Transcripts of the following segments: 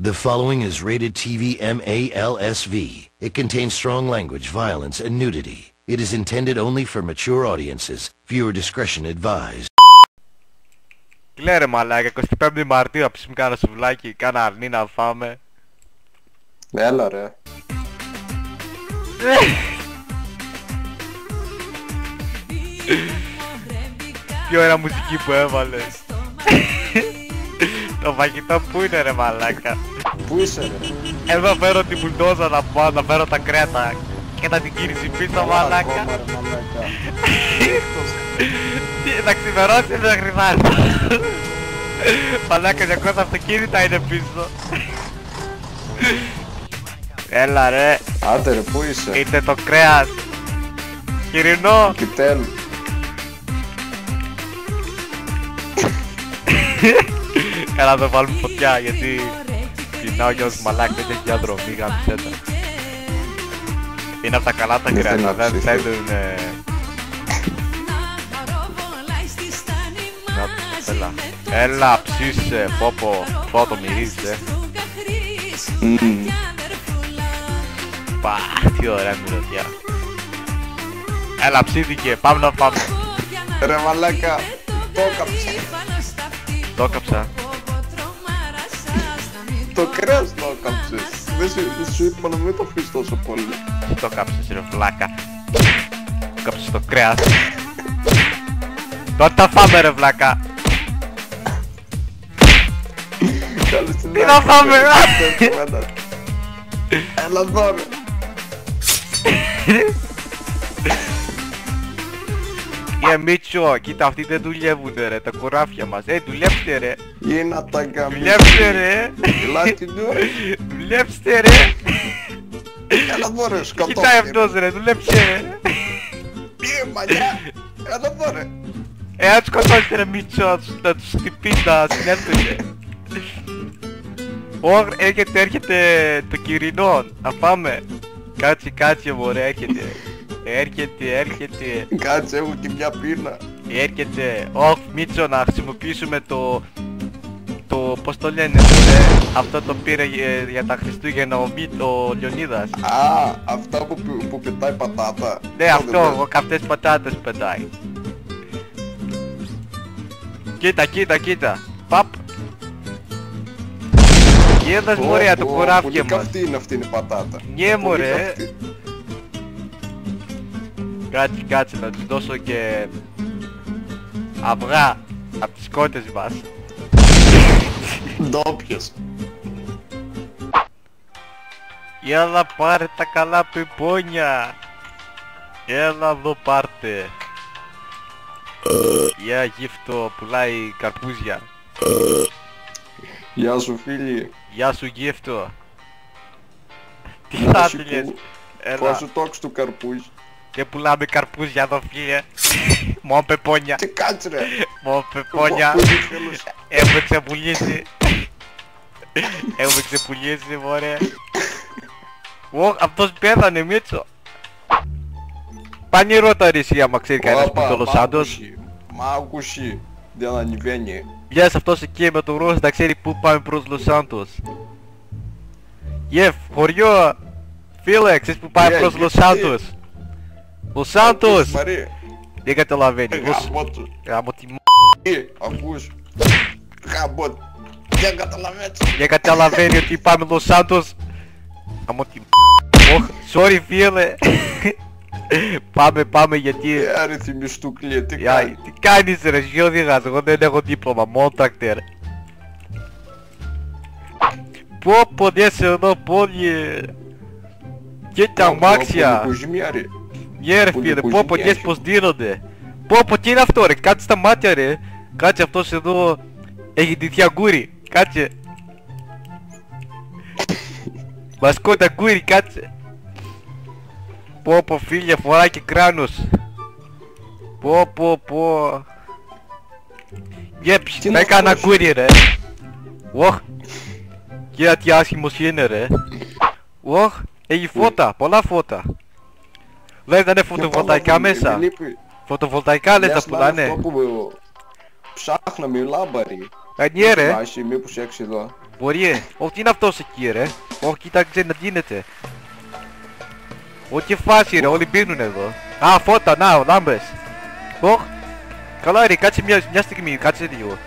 The following is rated TV MALSV. It contains strong language, violence, and nudity. It is intended only for mature audiences. Viewer discretion advised. Κλαίρε ρε μαλάκα, 25 Μαρτίου θα ψήσουμε κάνα σουβλάκι, κάνα αρνί να φάμε. Έλα ρε. Τι ωραία μουσική που έβαλες. Το φαγητό που είναι ρε μαλάκα. Πού είσαι ρε? Εδώ φέρω την μπουλντόζα να πάω να φέρω τα κρέατα και να την κίνηση πίσω μαλάκα. Να ξημερώσει μέχρι θάλασσα. Μαλάκα 200 αυτοκίνητα είναι πίσω. Έλα ρε. Άντε ρε, πού είσαι? Είτε το κρέας. Χοιρινό. Κιτέλ. Έλα να βάλουμε φωτιά γιατί πεινάω κι ως μαλάκα, δεν έχει διαδρομή, γάμισέ τα. Είναι απ' τα καλά τα κρέατα, δεν θέλουν... Έλα ψήσε, πόπο, το μυρίζε. Πα, τι ωραία μυρωδιά. Έλα ψήθηκε, πάμε να πάμε. Ρε μαλάκα, το έκαψα. Το έκαψα. Το κρέας το έκαψες. Δεν σου είπα να μην το αφήσεις τόσο πολύ. Τι το έκαψες ρε βλάκα? Το έκαψες το κρέας. Τότε θα φάμε ρε βλάκα. Τι να φάμε? Έλα εδώ ρε. Μίτσο, κοίτα αυτοί δεν δουλεύουνε ρε, τα κοράφια μας. Δουλέψτε ρε. Γίνα τα γαμί. Δουλέψτε ρε. Λάτι του. Δουλέψτε ρε. Έλα εδώ ρε, σκοτώθηκε. Κοίτα αυτός ρε, δουλέψτε ρε. Μαγιά. Έλα εδώ ρε. Αν σκοτώσετε ρε Μίτσο, να τους χτυπήσει να συνέλθουνε. Έρχεται το κυρινό, να πάμε. Κάτσε μωρέ, έρχεται. Έρχεται. Κάτσε, έχω και μια πείνα. Έρχεται. Μίτσο, να χρησιμοποιήσουμε το πώς το λένε μωρέ. Αυτό το πήρε για τα Χριστούγεννα ο Λεωνίδας. Α, αυτά που πετάει πατάτα. Ναι, αυτό, καυτές πατάτες πετάει. Κοίτα. Παπ. Είδες μωρέ το κουράφι μας. Πολύ καυτή είναι αυτή η πατάτα. Ναι μωρέ. Κάτσε να τους δώσω και αυγά απ' τις κότες μας. Ντόπιες. Έλα πάρε τα καλά πιπόνια. Έλα εδώ πάρτε. Για γύφτο πουλάει καρπούζια. Γεια σου φίλοι. Γεια σου γύφτο. Τι θα του λες? Πόσο τόξο του καρπούζι. Και πουλάμε καρπούζια εδώ φίλε. Μόνο πεπόνια. Τι κάτσε ρε. Μόνο πεπόνια. Έχουμε ξεπουλήσει μωρέ. Αυτός πέθανε Μίτσο. Πάνε ρώτα ρε εσύ άμα ξέρει κανένας που το Λος Σάντος. Μ' άκουσει. Δεν ανεβαίνει. Γεια αυτός εκεί με το ροζ να ξέρει πού πάμε προς Λος Σάντος. Γεφ, χωριό. Φίλε, ξέρεις πού πάμε προς Λος Σάντος? Λος Σάντος! Δεν καταλαβαίνει. Γάμο τη Ακούς. Γάμο. Δεν καταλαβαίνει. Δεν καταλαβαίνει ότι πάμε Λος Σάντος. Γάμο τη sorry φίλε. Πάμε γιατί... Αριθμής του κλειέ, τι κάνει? Τι κάνεις ρε, εσύ οδηγάς, εγώ δεν έχω δίπλωμα, μόνο τρακτέρ. Πω δεν σε εδώ πόλη. Και τα αμάξια. Ναι ρε φίλε, πω δες πως δίνονται. Πω τι είναι αυτό ρε, κάτσε στα μάτια ρε. Κάτσε αυτός εδώ έχει ντυθεί αγκούρι, κάτσε. Μασκότα αγκούρι, κάτσε. Πω φίλε, φοράει και κράνος. Πω. Γέψ, θα έκανα αγκούρι ρε. Κοίτα τι άσχημος είναι ρε. Έχει φώτα, πολλά φώτα. Λες να είναι φωτοβολταϊκά μέσα. Φωτοβολταϊκά λες να πουλάνε. Ψάχναμε λάμπαρη. Ναι ρε. Μάχη, μήπως έξι εδώ. Μπορεί. Όχι, τι είναι αυτός εκεί ρε. Όχι, κοίταξε να γίνεται. Όχι φάση ρε, όλοι πίνουν εδώ. Α, φώτα, να, λάμπες. Ωχ. Καλά ρε, κάτσε μια στιγμή, κάτσε λίγο.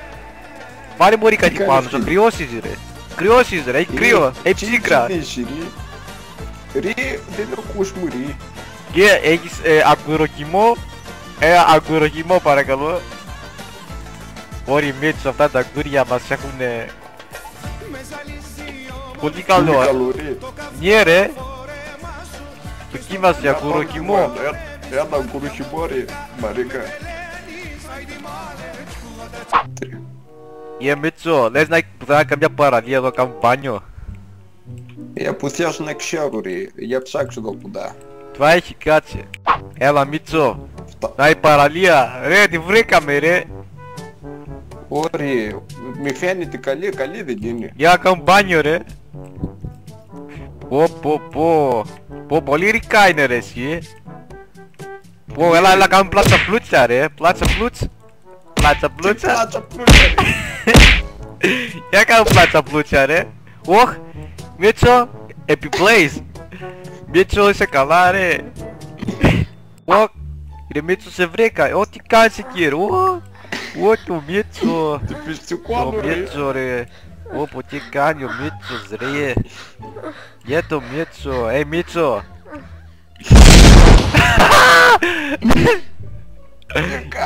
Πάρε μωρί κάτι πάνω, θα κρυώσεις ρε. Κρυώσεις ρε, έχει κρύο, έχει ψύκρα. Ρε, δεν ακούς μου ρε. Και έχεις αγκουροκυμό. Αγκουροκυμό παρακαλώ. Ωρι Μίτσο, αυτά τα αγκούρια μας έχουνε... Πολύ καλό. Ναι ρε. Δοκίμασε αγκουροκυμό. Ένα αγκουροκυμό ρε, Μαρίκα. Μίτσο, λες να έχει καμιά παραλία εδώ, κάνουν μπάνιο. Που θες να ξέρω ρε, για ψάξω εδώ κοντά. Του έχει, κάτσε. Έλα Μίτσο, να η παραλία, ρε τη βρήκαμε ρε. Ωραία, μη φαίνεται καλή δεν είναι. Για να κάνουν μπάνιο ρε. Πω, πολύ ρικά είναι ρε εσύ. Πω, έλα κάνουν πλάτσα πλούτσα ρε, πλάτσα πλούτσα. Πλάτσα πλούτσα. Πλάτσα πλούτσα ρε. Για κάνουν πλάτσα πλούτσα ρε. Ωχ, Μίτσο, επιπλέεις. Μίτσο είσαι καλά ρε. Ωχ, ρε Μίτσο σε βρήκα, ό,τι κάνεις εκεί ρε. Ω, το Μίτσο. Το Μίτσο ρε. Όπο, τι κάνει ο Μίτσος ρε. Για το Μίτσο, Μίτσο.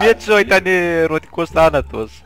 Μίτσο ήταν ερωτικός θάνατος.